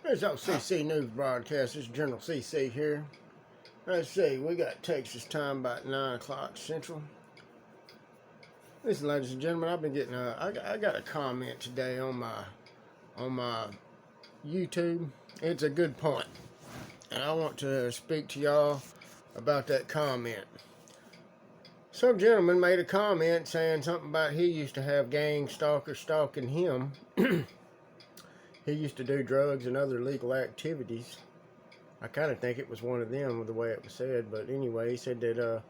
There's our CC News broadcast. This is General CC here. Let's see, we got Texas time about 9 o'clock Central. Listen, ladies and gentlemen, I've been getting I got a comment today on my YouTube. It's a good point, and I want to speak to y'all about that comment. Some gentleman made a comment saying something about he used to have gang stalkers stalking him. He used to do drugs and other illegal activities. I kind of think it was one of them with the way it was said, but anyway, he said that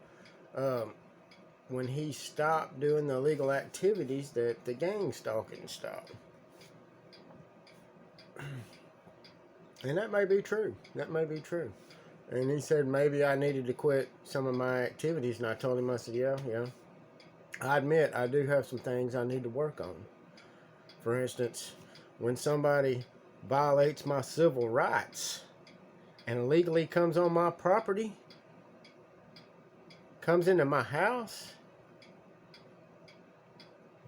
when he stopped doing the illegal activities, that the gang stalking stopped. And that may be true. That may be true. And he said maybe I needed to quit some of my activities, and I told him, I said, yeah. I admit I do have some things I need to work on. For instance, when somebody violates my civil rights and illegally comes on my property, comes into my house,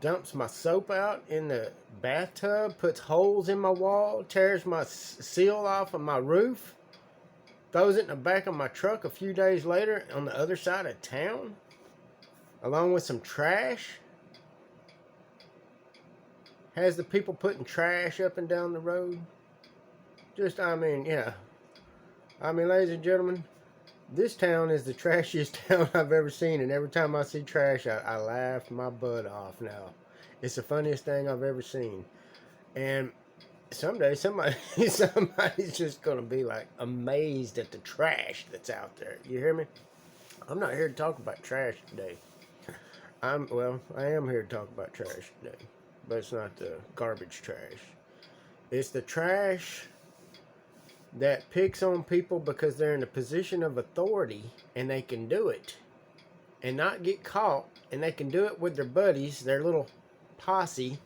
dumps my soap out in the bathtub, puts holes in my wall, tears my seal off of my roof, throws it in the back of my truck a few days later on the other side of town, along with some trash, has the people putting trash up and down the road. Yeah. Ladies and gentlemen, this town is the trashiest town I've ever seen, and every time I see trash, I laugh my butt off now. It's the funniest thing I've ever seen. And someday somebody's just going to be like amazed at the trash that's out there. You hear me? I'm not here to talk about trash today. I am here to talk about trash today. But it's not the garbage trash. It's the trash that picks on people because they're in a position of authority and they can do it and not get caught, and they can do it with their buddies, their little posse,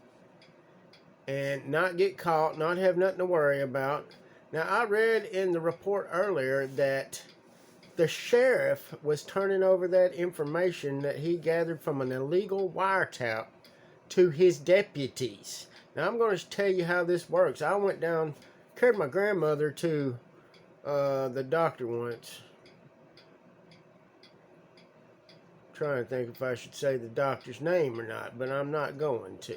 and not get caught, not have nothing to worry about. Now, I read in the report earlier that the sheriff was turning over that information that he gathered from an illegal wiretap to his deputies. Now, I'm going to tell you how this works. I went down, carried my grandmother to the doctor once. Trying to think if I should say the doctor's name or not, but I'm not going to.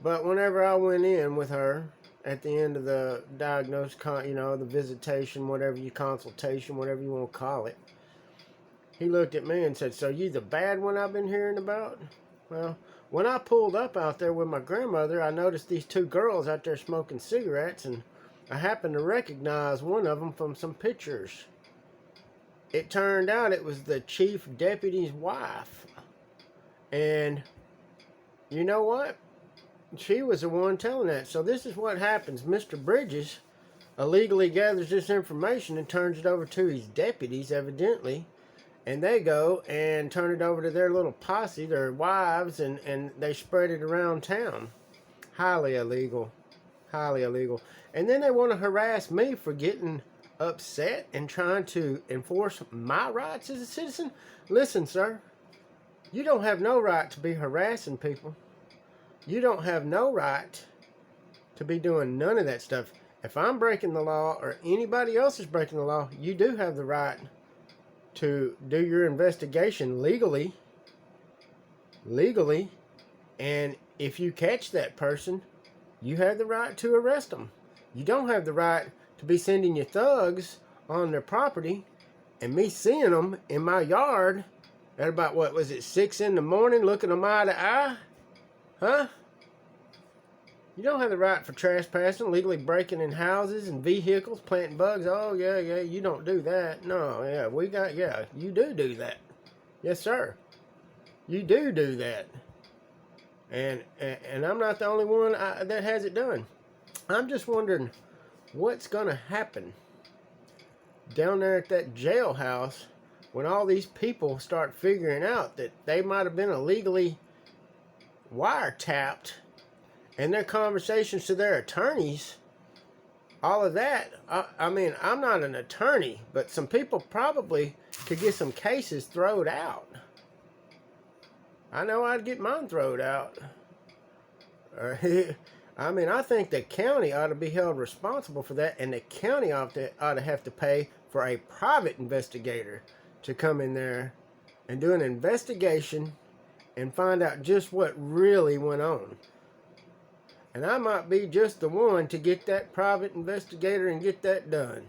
But whenever I went in with her at the end of the diagnosis, the visitation, consultation, whatever you want to call it, he looked at me and said, "So you the bad one I've been hearing about?" Well, when I pulled up out there with my grandmother, I noticed these two girls out there smoking cigarettes, and I happened to recognize one of them from some pictures. It turned out it was the chief deputy's wife. And you know what? She was the one telling that. So this is what happens. Mr. Bridges illegally gathers this information and turns it over to his deputies, evidently. And they go and turn it over to their little posse, their wives, and they spread it around town. Highly illegal. Highly illegal. And then they want to harass me for getting upset and trying to enforce my rights as a citizen. Listen, sir, you don't have no right to be harassing people. You don't have no right to be doing none of that stuff. If I'm breaking the law or anybody else is breaking the law, you do have the right to do your investigation legally, and if you catch that person, you have the right to arrest them. You don't have the right to be sending your thugs on their property and me seeing them in my yard at about, 6 in the morning, looking them eye to eye? Huh? You don't have the right for trespassing, legally breaking in houses and vehicles, planting bugs. Oh, yeah, you don't do that. No, you do that. Yes, sir. You do that. And I'm not the only one that has it done. I'm just wondering what's going to happen down there at that jailhouse when all these people start figuring out that they might have been illegally wiretapped, and their conversations to their attorneys, all of that. I'm not an attorney, but some people probably could get some cases thrown out. I know I'd get mine thrown out. I mean, I think the county ought to be held responsible for that, and the county ought to have to pay for a private investigator to come in there and do an investigation and find out just what really went on. And I might be just the one to get that private investigator and get that done.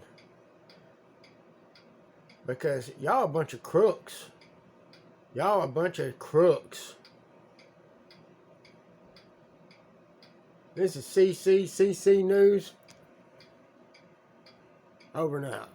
Because y'all a bunch of crooks. Y'all a bunch of crooks. This is CC News. Over and out.